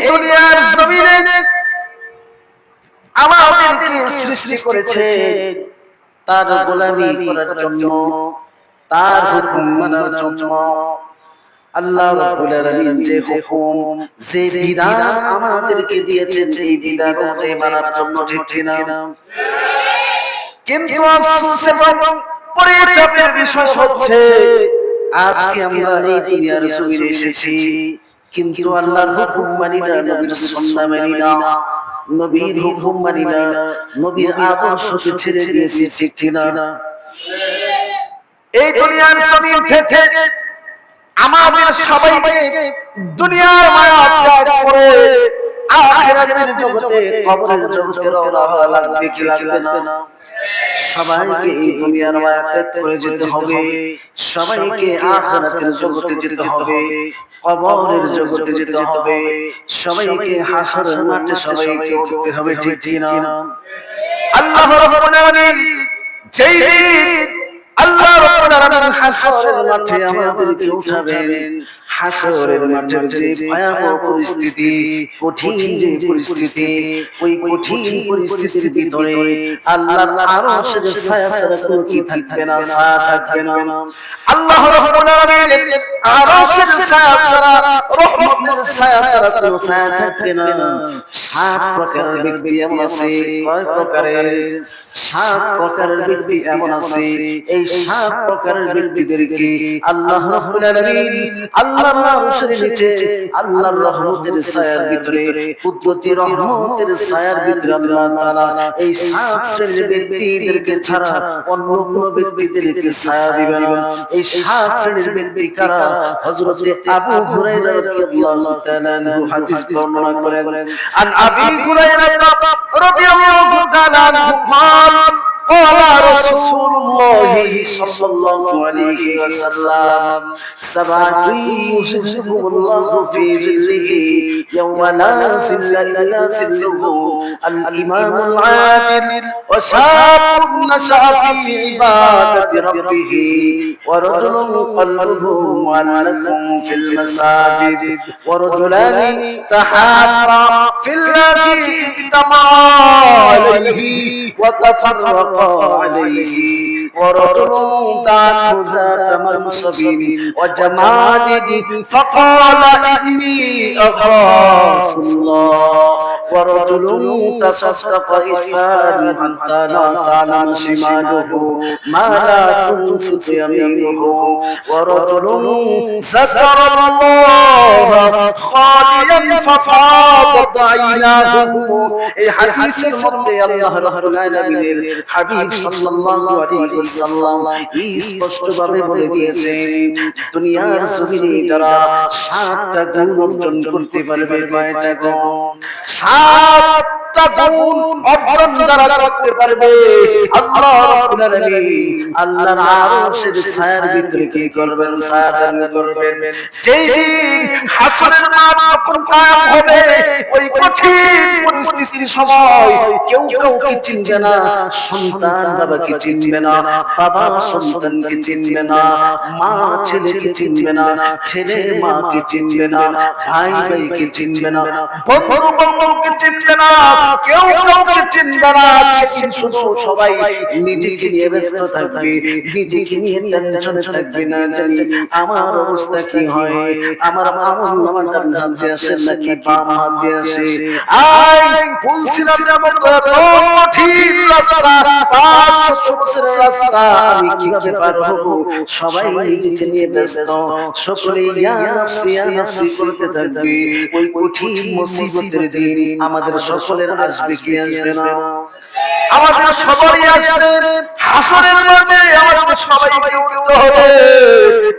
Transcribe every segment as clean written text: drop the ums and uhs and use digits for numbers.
দুনিয়ার জমিনে আমাদেরকে সৃষ্টি করেছে তার গোলামি করার জন্য, তার হুকুম মানার জন্য। আল্লাহ রাব্বুল আলামিন যে হুকুম, যে বিধান আমাদেরকে দিয়েছেন, এই বিধান অনুযায়ী মানার জন্য, ঠিক কিনা? কিন্তু আফসোস এবং পরিতাপের বিষয় হচ্ছে আজকে আমরা এই দুনিয়ার জমিনে এসেছি, কিন্তু আল্লাহর হুকুম মানি না, নবীর সুন্নাহ মানি না, নবীর হুকুম মানি না, নবীর আদর্শকে ছেড়ে দিয়েছি, ঠিক কিনা? এই দুনিয়ার জমিন থেকে আমাদের সবাইকে দুনিয়ার মায়া ত্যাগ করে আখিরাতের জগতে, কবরের জগতে রওনা হওয়া লাগবে কি লাগবে না? সবাইকে এই দুনিয়ার মায়া ত্যাগ করে যেতে হবে, সবাইকে আখিরাতের জগতে যেতে হবে, কবরের জগতে যেতে হবে, সবাইকে হাসরের মাঠে সবাইকে উঠতে হবে, ঠিক কিনা? আল্লাহ রাব্বুল আলামিন যেই দিন আল্লাহ রাব্বুল আলামিন হাসরের মাঠে আমাদেরকে উঠাবেন, হাসরের মাঠের যে ভয়াবহ পরিস্থিতি, কঠিন যে পরিস্থিতি, ওই কঠিন পরিস্থিতির ভিতরে আল্লাহর আরশের ছায়া ছাড়া কোনো কি থাকবে না, ছায়া থাকবে না। আল্লাহ রাব্বুল আলামিনের আরশের ছায়া ছাড়া, রহমতের ছায়া ছাড়া কোনো ছায়া থাকবে না। সাত প্রকারের ব্যক্তি এমন আছে, কয় প্রকারের? সাত প্রকারের ব্যক্তি এমন আছে, এই সাত প্রকারের ব্যক্তিদেরকে আল্লাহ রাব্বুল আলামিন আল্লাহর আরশের নিচে, আল্লাহর রহমতের ছায়ার ভিতরে, কুদরতি রহমতের ছায়ার ভিতরে আল্লাহ তাআলা এই সাত শ্রেণীর ব্যক্তিদেরকে ছাড়া অন্য কোন ব্যক্তিদেরকে ছায়া দিবেন না। এই সাত শ্রেণীর ব্যক্তি কারা? হযরত আবু হুরায়রা রাদিয়াল্লাহু তাআলা আনহু হাদিস বর্ণনা করেন, আন আবি হুরায়রা রাদিয়াল্লাহু তাআলা আনহু قال رسول الله صلى الله عليه وسلم سبعة يظلهم الله في ظله يوم لا ظل إلا ظله الإمام العادل وشاب نشأ في عبادة ربه ورجل قلبه معلق في المساجد ورجلان تحابا في الله اجتمعا عليه وتفرقا عليه ورجل دعته ذات منصب وجمال فقال إني أخاف الله ورجل تصدق إخفاء حتى لا تعلم شماله ما لا تنفق يمينه ورجل ذكر الله خاليا ففاضت عيناه। এই হাদিসের মধ্যে আল্লাহ রাব্বুল আলামিনের হাবিব সাল্লাল্লাহু আলাইহি ওয়াসাল্লাম স্পষ্টভাবে বলে দিয়েছেন, দুনিয়ার জমিনে যারা সাতটা গুণ অর্জন করতে পারবে, কয়টা গুণ? সাতটা গুণ অর্জন যারা করতে পারবে, আল্লাহ রাব্বুল আলামিন আল্লাহর আরশের ছায়ার ভিতরে কি করবেন? ছায়া দান করবেন। যেই দিন হাসরের মাঠ যখন কায়েম হবে, ওই কঠিন পরিস্থিতির সময় কেউ কাউকে চিনবে না, সন্তান বাবাকে চিনবে না, বাবা সন্তানকে চিনবে না, মা ছেলেকে চিনবে না, ছেলে মাকে চিনবে না, ভাই ভাইকে চিনবে না, বন্ধু বান্ধবকে চিনবে না, কেউ কাউকে চিনবে না। সেদিন শুধু সবাই নিজেকে নিয়ে ব্যস্ত থাকবে, নিজেকে নিয়ে টেনশনে থাকবে, না জানি আমার অবস্থা কি হয়, আমার আমল আমার ডান হাতে আসে নাকি বাম হাতে আসে। আই বলছিলাম যেমন কঠিন রাস্তা, 500 বছরের রাস্তা, আমি কিভাবে পার হব? সবাই নিজেকে নিয়ে ব্যস্ত, সকলে ইয়া নাফসি করতে থাকবে। ওই কঠিন মুসিবতের দিন আমাদের সকলের আসবে কি আসবে না? আমাদের সবারই আসবে। হাসরের মাঠে আমাদের সবাইকে উঠতে হবে।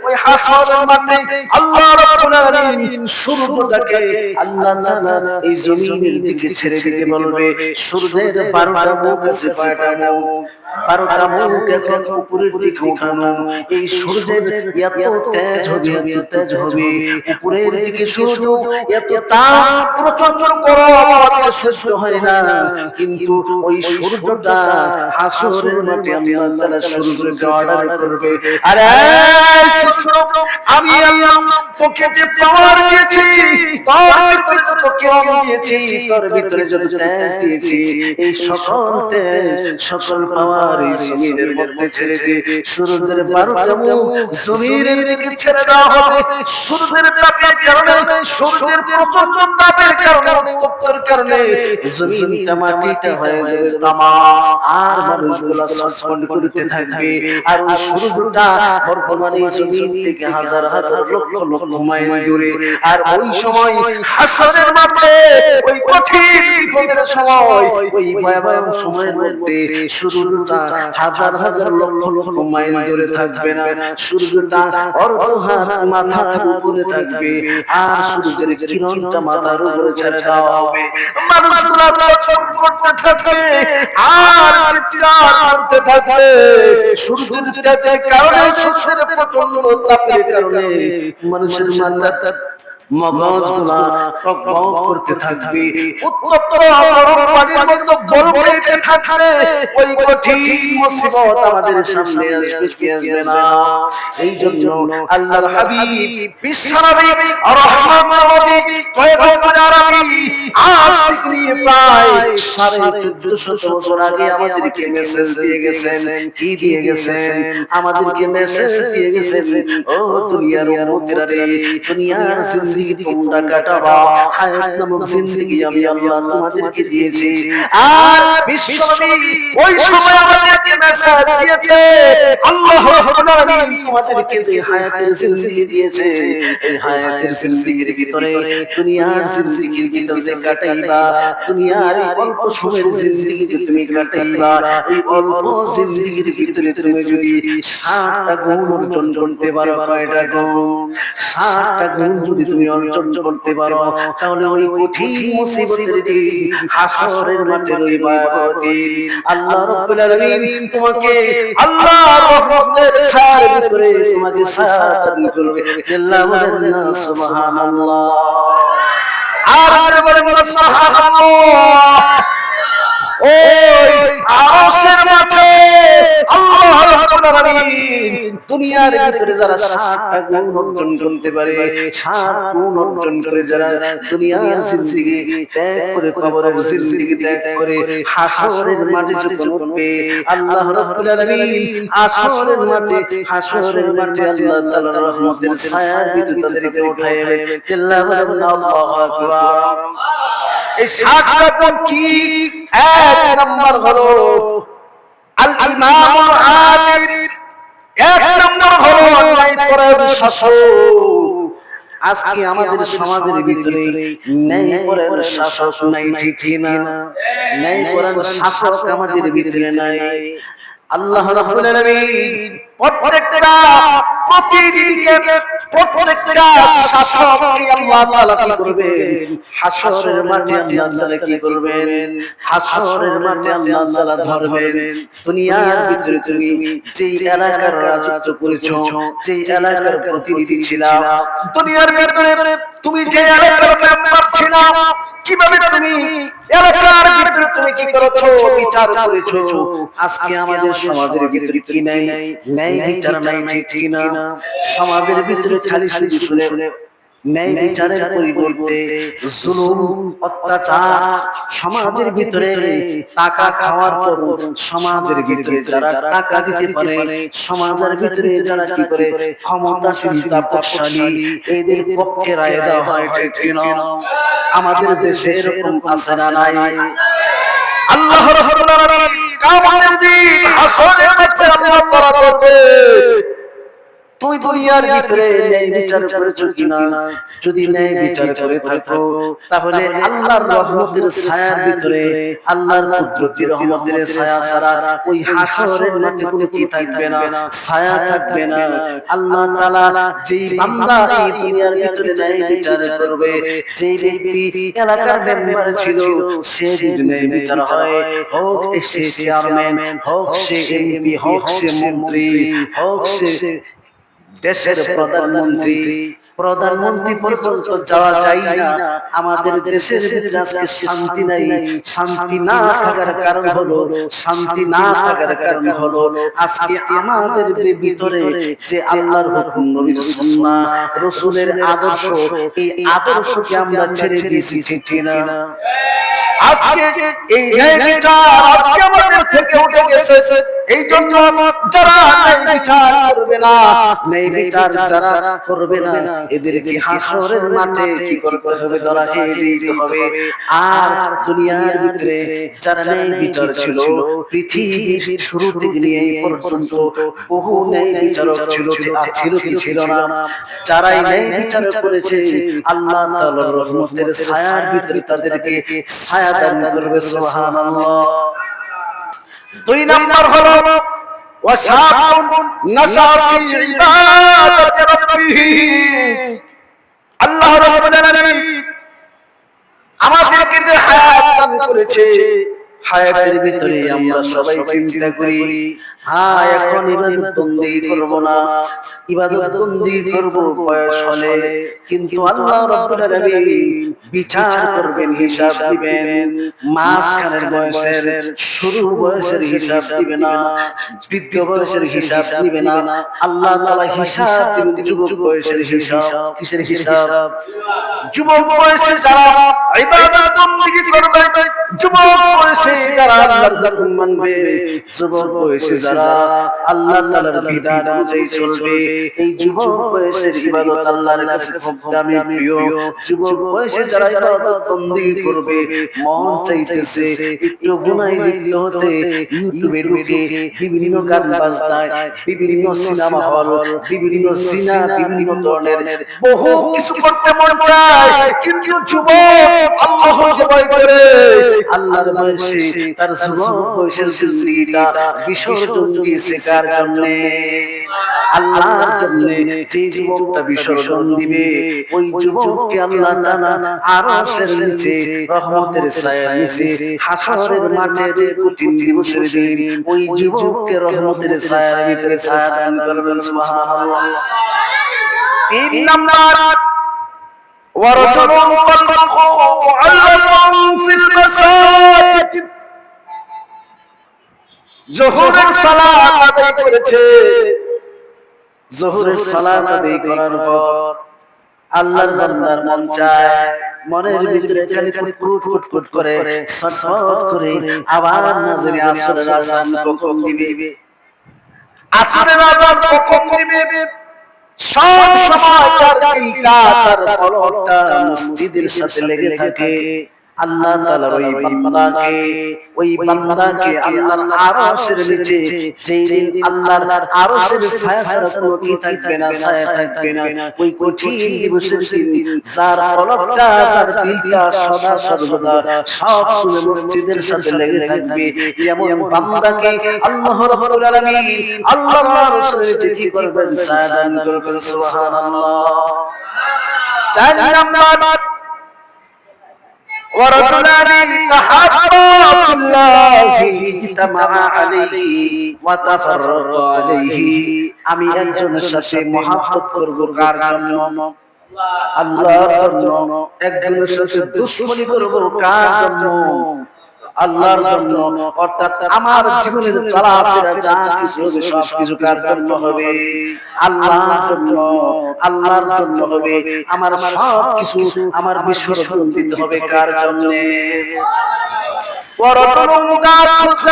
ওই হাসরের মাঠে আল্লাহ রাব্বুল আলামিন সূর্যটাকে আল্লাহ তাআলা এই জমিনের দিকে ছেড়ে দিতে বলবে। সূর্যের 12টা মুখ আছে, 5টা মুখ, 12টা মুখ এখন উপরের দিকে উঠানো। এই সূর্যের এত তেজ হবে, এত তেজ হবে, উপরের দিকে সূর্য এত তাপ প্রচন্ড গরম, আমাদের সহ্য হয় না। কিন্তু ওই সূর্যটা হাসরের মাঠে আল্লাহ তাআলা সূর্যকে অর্ডার করবে, আরে সূর্য, আমি আল্লাহ তোকে যে পাওয়ার দিয়েছি, তোর ভিতরে যত কিরণ দিয়েছি, তোর ভিতরে যত তেজ দিয়েছি, এই সকল তেজ সকল পাওয়ার এই জমিনের মধ্যে ছেড়ে দিয়ে সূর্যের 12টা মুখ জমিনের দিকে ছেড়ে দেওয়া হবে। সূর্যের তাপের কারণে, সূর্যের প্রচন্ড তাপের কারণে, উত্তর কারণে জমিনটা মাটিটা হয়ে যাবে তামা, আর মানুষগুলো সচকন্ড করতে থাকবে। আর ওই সূর্যটা বর্তমানে জমিন থেকে হাজার হাজার লক্ষ লক্ষ মাইল দূরে। আর ওই সময় হাসরের মাঠে ওই কঠিন বিপদের সময়, ওই ভয়াবহ সময়ের মধ্যে সূর্যটা হাজার হাজার লক্ষ লক্ষ মাইল দূরে থাকবে না, সূর্যটা অর্ধ হাত মাথার উপরে থাকবে, আর সূর্যের কিরণটা মাথার উপরে ছেড়ে দেওয়া হবে। মানুষগুলো ছটফট করতে থাকবে আর চিৎকার করতে থাকবে। সূর্যের তেজের কারণে, সূর্যের প্রচন্ড তাপের কারণে মানুষের মাথা মগজগুলা টকবক করতে থাকবে, উত্তপ্ত গরম পানির মতো গলতে থাকবে। ওই কঠিন মুসিবত আমাদের সামনে আসবে কি আসবে না? এই জন্য আল্লাহর হাবিব বিশ্বনবী রহমাতুল নবী পয়গম্বর আরবি আজ থেকে প্রায় 1450 বছর আগে আমাদেরকে মেসেজ দিয়ে গেছেন। কি দিয়ে গেছেন? আমাদেরকে মেসেজ দিয়ে গেছেন, ও দুনিয়ার উম্মতেরা রে, দুনিয়ার জিন্দেগি তোমরা কাটাবা, হায়াত নামক জিন্দেগি আমি আল্লাহ তোমাদেরকে দিয়েছি। আর বিশ্বনবী ওই সময় আমাদেরকে মেসেজ দিয়েছে, আল্লাহ রাব্বুল আলামিন তোমাদেরকে যে হায়াতের জিন্দেগি দিয়েছে, এই হায়াতের জিন্দেগির ভিতরে, দুনিয়ার জিন্দেগির ভিতরে যে কাটাইবা, দুনিয়ার অল্প সময়ের জিন্দেগি যে তুমি কাটাইবা, এই অল্প জিন্দেগির ভিতরে তুমি যদি 60টা গুণ অর্জন করতে পারো, কয়টা গুণ? 60টা গুণ যদি তুমি অর্জন করতে পারো, তাহলে ওই কঠিন মুসিবতের দিন, হাসরের মাঠের ওই ভয়াবহ দিন, আল্লাহ রাব্বুল আলামিন তোমাকে আল্লাহর রহমতের ছায়ার ভিতরে তোমাকে ছায়া দান করবে। আল্লাহ বলেন না সুবহানাল্লাহ, আর বলেন না সুবহানাল্লাহ। ওই আরশের মাঠে আল্লাহ রাব্বুল আলামিন দুনিয়ার ভিতরে যারা 60টা গুণ অর্জন করতে পারে, 60 গুণ অর্জন করে যারা দুনিয়ার জিন্দেগি ত্যাগ করে, কবরের জিন্দেগি ত্যাগ করে হাসরের মাঠে যখন উঠবে, আল্লাহ রাব্বুল আলামিন হাসরের মাঠে আল্লাহ তাআলার রহমতের ছায়ার ভিতরে তাদেরকে উঠাইবে। আল্লাহ বলেন আল্লাহু আকবার। এই 60টা গুণ কি? এক নাম্বার হলো আল ইমামুল আদিল, এক নাম্বার হলো ন্যায় পরায়ণ শাসক। আজকে আমাদের সমাজের ভিতরে ন্যায় পরায়ণ শাসক নাই, ঠিক না? ন্যায় পরায়ণ শাসক আমাদের ভিতরে নাই। আল্লাহ রাব্বুল আলামিন প্রত্যেকটা প্রতিনিধিকে, প্রত্যেকটা শাসককে আল্লাহ তাআলা কি করবেন? হাসরের মাঠে আল্লাহ তাআলা কি করবেন? হাসরের মাঠে আল্লাহ তাআলা ধরবেন। দুনিয়ার ভিতরে তুমি যেই এলাকার রাজত্ব করেছো, যেই এলাকার প্রতিনিধি ছিলা, দুনিয়ার ভিতরে তুমি যে এলাকার মেম্বার ছিলা, কিভাবে তুমি এলাকার ভিতরে তুমি কি করেছো? বিচার করেছো। আজকে আমাদের সমাজের ভিতরে কি নাই? ন্যায় বিচার নাই, ঠিক না? সমাজের ভিতরে খালি শুধু শুনে ন্যায় বিচারের পরিবর্তে জুলুম, অত্যাচার, সমাজের ভিতরে টাকা খাওয়ার পর সমাজের ভিতরে যারা টাকা দিতে পারে, সমাজের ভিতরে যারা কি করে ক্ষমতাশীল, তাপশালী, এদের পক্ষে রায় দেওয়া হয়, ঠিক না? আমাদের দেশে এরকম আছে না নাই? আল্লাহ রাব্বুল আলামিন কিয়ামতের দিন হাসরের মাঠে আল্লাহ তাআলা করবে, তুমি দুনিয়ার ভিতরে ন্যায় বিচার করেছো কিনা? যদি ন্যায় বিচার করে থাকো, তাহলে আল্লাহর রহমতের ছায়ার ভিতরে, আল্লাহর কুদরতি রহমতের ছায়া ছাড়া ওই হাসরের মাঠে কোনো কি থাকবে না? ছায়া থাকবে না। আল্লাহ তাআলা যেই বান্দা এই দুনিয়ার ভিতরে ন্যায় বিচার করবে, যেই ব্যক্তি এলাকার মেম্বার ছিল, সে যদি ন্যায় বিচার হয়, হোক সে চেয়ারম্যান, হোক সে এমপি, হোক সে মন্ত্রী, হোক সে দেশের প্রধানমন্ত্রী, প্রধানমন্ত্রী পর্যন্ত যাওয়া যায় না। আমাদের দেশের ভিতরে আজকে শান্তি নাই। শান্তি না থাকার কারণ হলো, শান্তি না থাকার কারণ হলো আজকে আমাদের ভিতরে যে আল্লাহর হুকুম, নবীর সুন্নাহ, রাসূলের আদর্শ, এই আদর্শকে আমরা ছেড়ে দিয়েছি, ঠিক না? আজকে এই ন্যায়টা আজকে আমাদের থেকে উঠে গেছে। এই জন্য যারা ন্যায় বিচার করবে না, ন্যায় বিচার যারা করবে না, এদেরকে হাসরের মাঠে কি করতে হবে? ধরা খেয়ে দিতে হবে। আর দুনিয়ার ভিতরে যারা ন্যায় বিচার ছিল, পৃথিবীর শুরু থেকে নিয়ে এই পর্যন্ত বহু ন্যায় বিচারক ছিল কি ছিল না? যারাই ন্যায় বিচার করেছে, আল্লাহ তাআলার রহমতের ছায়ার ভিতরে তাদেরকে ছায়া দান করবে। সুবহানাল্লাহ। দুই নাম্বার হলো ওয়াশাবুন নাশা ফি ইবাদাতি রাব্বিহি। আল্লাহ রাব্বুল আলামিন আমাদেরকে যে হায়াত দান করেছে, হায়াতের ভিতরে আমরা সবাই চিন্তা করি, হ্যাঁ এখন ইবাদত বন্দেগি করব না, ইবাদত বন্দেগি করব বয়স হলে। কিন্তু আল্লাহ রাব্বুল আলামিন বিচার করবেন, হিসাব দিবেন। মাঝখানের বয়সের, শুরু বয়সের হিসাব দিবে না, বৃদ্ধ বয়সের হিসাব দিবে না। আল্লাহ তাআলা হিসাব দিবেন যুবক বয়সের হিসাব। কিসের হিসাব? যুবক বয়সে যারা ইবাদত বন্দেগি করবে, যুবক বয়সে যারা আল্লাহর হুকুম মানবে, যুবক বয়সে যারা আল্লাহ তাআলার বিধান অনুযায়ী চলবে, এই যুবক বয়সের ইবাদত আল্লাহর কাছে খুব দামি, প্রিয়। যুবক বয়সে যারা ইবাদত বন্দেগি করবে, মন চাইতেছে একটু গুনাহ লিপ্ত হতে, ইউটিউবে ঢুকে বিভিন্ন গান বাজনায়, বিভিন্ন সিনেমা হল, বিভিন্ন জিনা, বিভিন্ন ধরনের বহু কিছু করতে মন চায়। কিন্তু যুবক আল্লাহকে ভয় করে আল্লাহর বয়সে তার যুবক বয়সের জিন্দেগিটা বিসর্জন দিয়েছে। কার জন্যে? আল্লাহর জন্যে। যে যুবকটা বিসর্জন দিবে, ওই যুবককে আল্লাহ তাআলা আরশের নিচে, রহমতের ছায়ার নিচে, হাসরের মাঠে কঠিন দিবসের দিন ওই যুবককে রহমতের ছায়ার ভিতরে ছায়া দান করবেন। সুবহানাল্লাহ। তিন নাম্বার ورجل قلبه معلق في المساجد। যোহরের সালাত আদায় করেছে, যোহরের সালাত আদায় করার পর আল্লাহর বান্দার মন চায়, মনের ভিতরে খালি কুট কুট করে, ছটফট করে, আবার না জানি আসরের আযান কখন দিবে, আসরের আযান কখন দিবে। সব সময় তার দিলটা, তার কলবটা মসজিদের সাথে লেগে থাকে। আল্লাহ তাআলার ওই বান্দাকে আল্লাহর আরশের নিচে, যেই দিন আল্লাহর আরশের ছায়া ছাড়া কোনো কি থাকবে না, ছায়া থাকবে না, ওই কঠিন দিবসের দিন যার কলবটা, যার দিলটা সদা সর্বদা সব সময় মসজিদের সাথে লেগে থাকবে, এমন বান্দাকে আল্লাহ রাব্বুল আলামিন আল্লাহর আরশের নিচে কি করবেন? ছায়া দান করবেন। সুবহানাল্লাহ। চার নাম্বার ورجلان تحابا في الله اجتمعا عليه وتفرقا عليه। আমি একজনের সাথে মহব্বত করব কার জন্য? আল্লাহর জন্য। একজনের সাথে দুশমনি করব কার জন্য? আল্লাহর জন্য। অর্থাৎ আমার জীবনের চলাফেরা যা কিছু হবে সব কিছু কার জন্য হবে? আল্লাহর জন্য। আল্লাহর জন্য হবে। আমার সব কিছু, আমার বিসর্জন দিতে হবে কার জন্য? ورجل ذات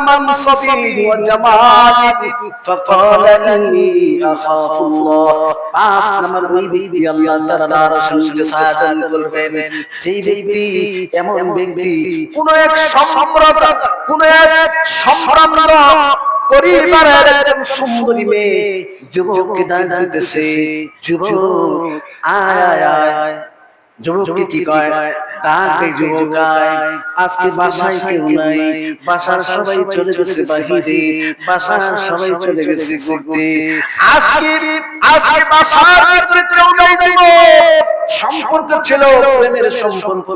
منصب وجمال فقال إني أخاف الله। পাঁচ নাম্বার ওই ব্যক্তি আল্লাহ তাআলা আরশের নিচে ছায়া দান করবেন, যেই ব্যক্তি, এমন ব্যক্তি কোন এক সম্রাট, কোন এক সম্ভ্রান্ত পরিবারের একজন সুন্দরী মেয়ে যুবককে ডাক দিতেছে, যুবক আয় আয় আয়। যুবককে কি কয়? ডাকে যুবক আয়। আজকে বাসায় কেউ নাই, বাসার সবাই চলে গেছে বাহিরে, বাসার সবাই চলে গেছে ঘুরতে। আজকে বাসার ভিতরে কেউ নাই, সম্পর্ক ছিল প্রেমের সম্পর্ক,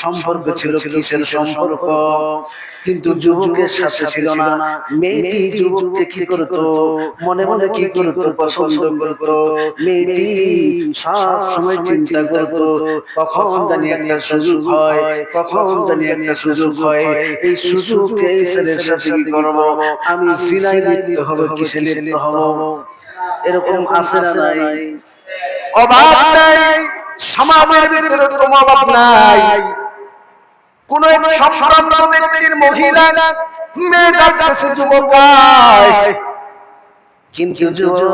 সম্পর্ক ছিল কিসের সম্পর্ক, কিন্তু যুবকের সাথে ছিল না। মেয়েটি যুবককে কি করতো, মনে মনে কি করতো, পছন্দ করতো। মেয়েটি সব সময় চিন্তা করতো কখন জানি একটা সুযোগ হয়, কখন জানি একটা সুযোগ হয়, এই সুযোগকে এই ছেলের সাথে কি করবো, আমি জিনায় লিপ্ত হবো, কিসে লিপ্ত হবো। এরকম আছে না নাই? অভাব নাই, সমাজের ভিতরে কোনো অভাব নাই। কোন এক সম্ভ্রান্ত ব্যক্তির মহিলা মেয়ে ডাকতেছে যুবক, কিন্তু যুবক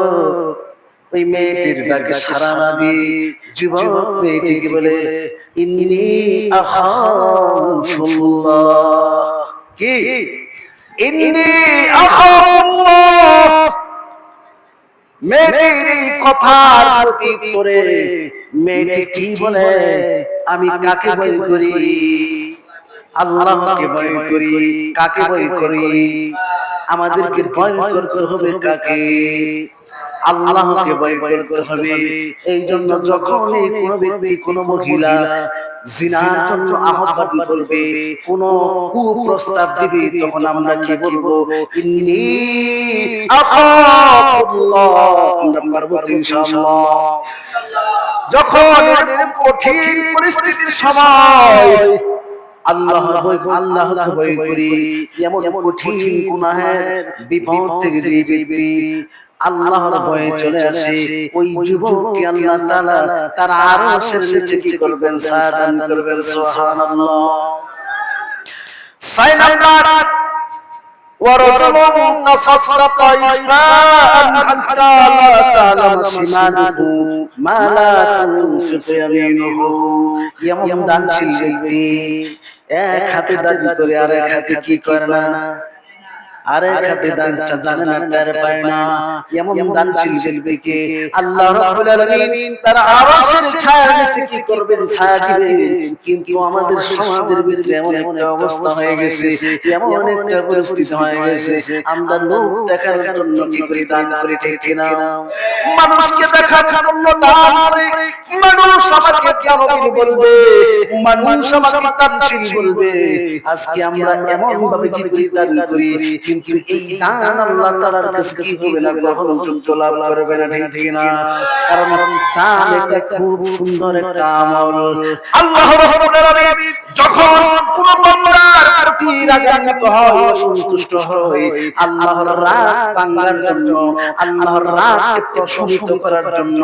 ওই মেয়েটির ডাকে সাড়া না দিয়ে যুবক মেয়েটিকে বলে ইন্নী আখাফুল্লাহ। কি? ইন্নী আখাফুল্লাহ। মেয়েটির কথার প্রতি করে মেয়েটি কি বলে, আমি কাকে ভয় করি? আল্লাহকে ভয় করি। কাকে ভয় করি? আমাদেরকে ভয় করতে হবে কাকে? আল্লাহকে ভয় করতে হবে। এই জন্য যখন কোনো ব্যক্তি, কোনো মহিলা জিনার জন্য আহ্বান করবে, কোন কুপ্রস্তাব দিবে, তখন আমরা কি বলবো? ইন্নী আখাফুল্লাহ। আমরা পারবো ইনশাআল্লাহ। যখন এরকম কঠিন পরিস্থিতির সময় আল্লাহকে ভয় করি, এমন কঠিন গুনাহের বিপদ থেকে যে ব্যক্তি আল্লাহর ভয়ে চলে আসে, ওই যুবককে আল্লাহ তাআলা তার আরশের নিচে কি করবেন? সাদান করবেন। সুবহানাল্লাহ। 6 নাম্বার, ورجل تصدق إسراء حتى لا تعلم شماله ما لا تنفق يمينه। এমন দানশীল ব্যক্তি এক হাতে দান করে আর এক হাতে কি করে না, আরেক হাতে দান জানে না, টের পায় না। এমন দানশীল ব্যক্তিকে আল্লাহ রাব্বুল আলামিন তার আরশের ছায়ার নিচে কি করবেন? ছায়া দিবেন। কিন্তু আমাদের সমাজের ভিতরে এমন একটা অবস্থা হয়ে গেছে, এমন একটা পরিস্থিতি হয়ে গেছে, আমরা লোক দেখার জন্য কি করি? দান করি, ঠিক কিনা? মানুষকে দেখার জন্য দান করি। মানুষ আমাকে জ্ঞানী বলবে, মানুষ আমাকে দানশীল বলবে। আজকে আমরা এমন ভাবে কি করি? দান করি, কিন্তু এই দান আল্লাহ তাআলার কাছে কি হবে না, গ্রহণযোগ্য লাভ করবে না, ঠিক না? কারণ দান এটা খুব সুন্দর একটা আমল। আল্লাহ রাব্বুল আলামিন যখন কোন বান্দার প্রতি রাগান্বিত হয়, অসন্তুষ্ট হয়, আল্লাহর রাগ ভাঙার জন্য, আল্লাহর রাগকে প্রশমিত করার জন্য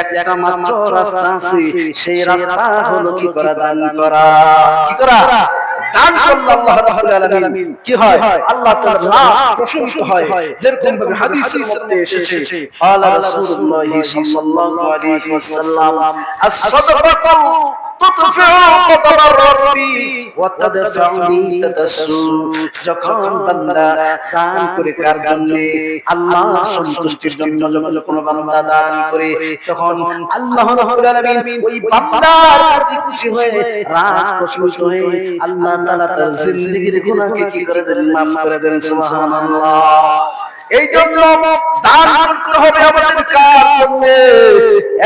একটা মাত্র রাস্তা আছে। সেই রাস্তা হলো কি করা? দান করা। কি করা? দান করলে আল্লাহ রাব্বুল আলামিন কি হয়? আল্লাহ তাআলার রাগ প্রশমিত হয়। যেরকম ভাবে হাদিসে এসেছে, আলা রাসূলুল্লাহ সাল্লাল্লাহু আলাইহি ওয়াসাল্লাম, আস-সাদাকাতু তুতফিউ গাদাবার রাব্বি ওয়া তাদফাউনি তাদাসসু। যখন বান্দা দান করে কার জন্য? আল্লাহর সন্তুষ্টির জন্য। যখন কোন বান্দা দান করে, তখন আল্লাহ রাব্বুল আলামিন ওই বান্দার প্রতি খুশি হয়ে, রাগ প্রশমিত হয়ে আল্লাহ তাআলা তার জিন্দেগীর গুনাহকে কি করে দেন? মাফ করে দেন। সুবহানাল্লাহ। এই জন্য দান করতে হবে আমাদের কার জন্য?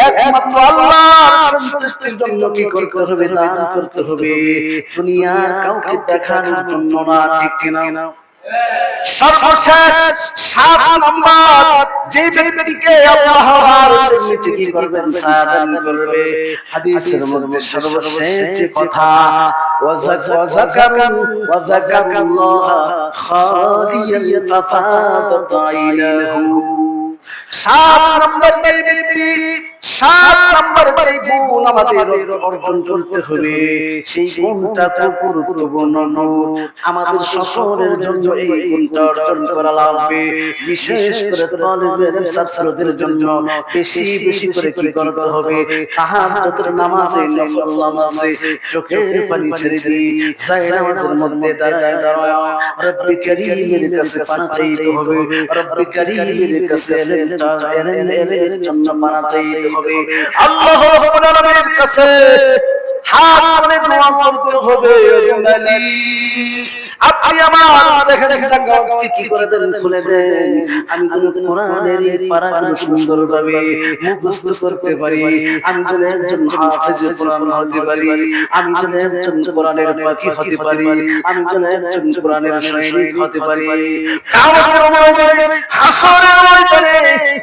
একমাত্র আল্লাহর সন্তুষ্টির জন্য কি করতে হবে? দান করতে হবে। দুনিয়ার কাউকে দেখানোর জন্য না, ঠিক কিনা? সর্বশেষ 7 নাম্বার, যে ব্যক্তিকে আল্লাহর আরশের নিচে কি করবেন? সাদান করবে। হাদিসের মধ্যে সর্বশেষ যে কথা, ওয়াযাকারাল্লাহ খালিয়ান ফাফাদাত আইনাহু। 7 নম্বর যে ব্যক্তি, 7 নম্বর যে গুণ আমাদের অর্জন করতে হবে, সেই গুণটা খুব গুরুত্বপূর্ণ। আমাদের সকলের জন্য এই গুণটা অর্জন করা লাগবে। বিশেষ করে তালিবের ছাত্রদের জন্য বেশি বেশি করে কি করতে হবে? তাহাজ্জুদের নামাজে, নফল নামাজে চোখের পানি ছেড়ে দিয়ে জায়নামাজের মধ্যে দাঁড়ায় রব্বি কারীমের কাছে পানা চাইতে হবে। রব্বি কারীমের কাছে এলেমের জন্য পানা চাইতে হবে। আল্লাহ রাব্বুল আলামিনের কাছে হাত তুলে দোয়া করতে হবে। মালিক আপনি আমার যেখানে জায়গাকে কি করে দেন খুলে দেন, আমি যেন কোরআনের এই পারাগুলো সুন্দরভাবে মুখস্থ করতে পারি, আমি যেন একজন হাফেজ কোরআন হতে পারি, আমি যেন একজন কোরআনের পাখি হতে পারি, আমি যেন একজন কোরআনের সৈনিক হতে পারি। কিয়ামতের ময়দানে, হাসরের ময়দানে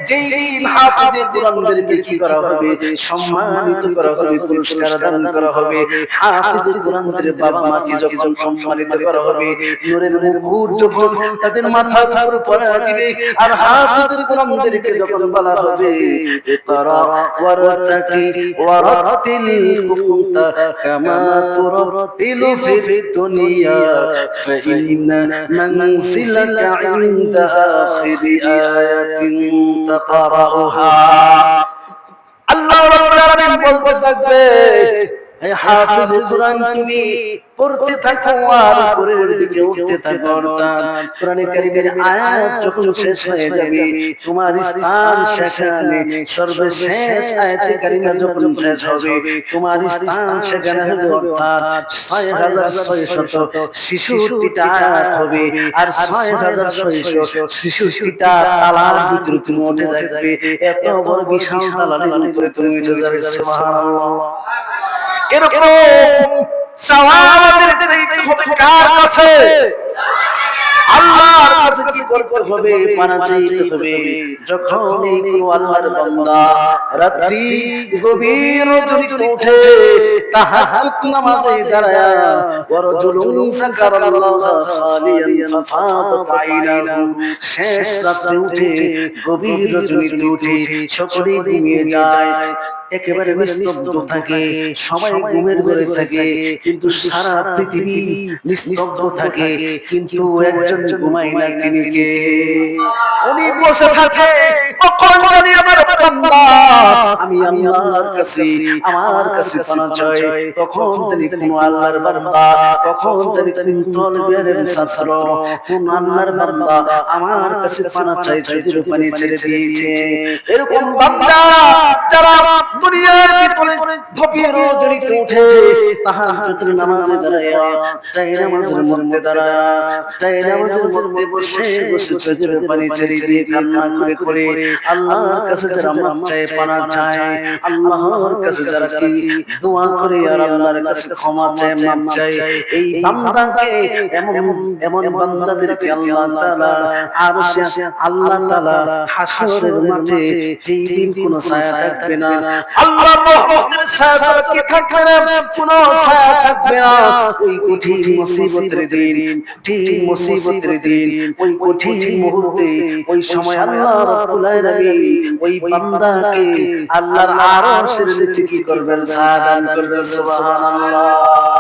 যেই দিন হাফেজে কোরআনদেরকে কি করা হবে, সম্মানিত করা হবে, পুরস্কার দান করা হবে। হাফেজে কোরআনদের বাবা মাকে যখন সম্মানিত করা হবে, নূরের মুকুট যখন তাদের মাথার উপর পরা দিবে, আর হাফেজে কোরআনদেরকে যখন বলা হবে ইকরা ওয়ারতাকি ওয়ারাতিল কুনতা কামা তুরাতিলু ফিদ দুনিয়া ফাইন্না মানজিলাকা ইনদা আখিরি আয়াতিন তাকরাউহা। আল্লাহ রাব্বুল আলামিন বলতে থাকবে, হে হাফেজ কোরআন তুমি পড়তে থাকো আর উপরের দিকে উঠতে থাকো। অর্থাৎ কোরআনে কারীমের আয়াত যখন শেষ হয়ে যাবে, তোমার স্থান সেখানে সর্বশেষ আয়াতে কারীমা যখন শেষ হবে, তোমার স্থান সেখানে হবে। অর্থাৎ 6666টা আয়াত হবে, আর 6666টা তালার ভিতরে তুমি উঠে থাকবে। এত বড় বিশাল তালার উপরে তুমি উঠে যাবে। সুবহানাল্লাহ। এরকম চাওয়া আমাদের দিতে হবে কার কাছে? আল্লাহর কাছে। কি করতে হবে? পানা চাইতে হবে। যখন এই কোন আল্লাহর বান্দা রাত্রি গভীর রজনীতে উঠে তাহাজ্জুদ নামাজে দাঁড়ায়া ওয়ারজুলুন যাকারাল্লাহ খালিয়ান ফাফাদাত আইনাহু, শেষ রাতে উঠে গভীর রজনীতে উঠে সকলে ঘুমিয়ে যায়, একেবারে নিস্তব্ধ থাকে, সবাই ঘুমের ঘরে থাকে, কিন্তু সারা পৃথিবী নিস্তব্ধ থাকে, কিন্তু একজন ঘুমায় না। তিনি কে? উনি বসে থাকে, কখন জানি আমার বান্দা আমি আল্লাহর কাছে, আমার কাছে পানা চাই। কখন জানি কোন আল্লাহর বান্দা, কখন জানি কোন তলবের ছাত্র, কোন আল্লাহর বান্দা আমার কাছে পানা চাই, চোখের পানি ছেড়ে দিয়েছে। এরকম বান্দা যারা দুনিয়ার ভিতরে গভীর রজনীতে উঠে তাহাজ্জুদের নামাজে দাঁড়ায়, চাই নামাজের মধ্যে দাঁড়ায়, চাই নামাজের মধ্যে বসে বসে চোখের পানি ছেড়ে দিয়ে কান্না করে করে আল্লাহর কাছে যারা মাপ চায়, পানা চায়, আল্লাহর কাছে যারা কি দোয়া করে আর আল্লাহর কাছে ক্ষমা চায়, মাপ চায়, এই বান্দাকে এমন বান্দাদেরকে আল্লাহ তাআলা আরশে আল্লাহ তাআলা হাসরের মাঠে যেই দিন কোনো ছায়া থাকবে না, আল্লাহর রহমতের ছায়া কি থাকবে না, কোনো ছায়া থাকবে না, ওই কঠিন মুসিবতের দিন, কঠিন মুসিবতের দিন, ওই কঠিন মুহূর্তে, ওই সময় আল্লাহ রাব্বুল আলামিন ওই বান্দাকে আল্লাহর আরশের নিচে কি করবেন? ছায়া দান করবেন। সুবহানাল্লাহ।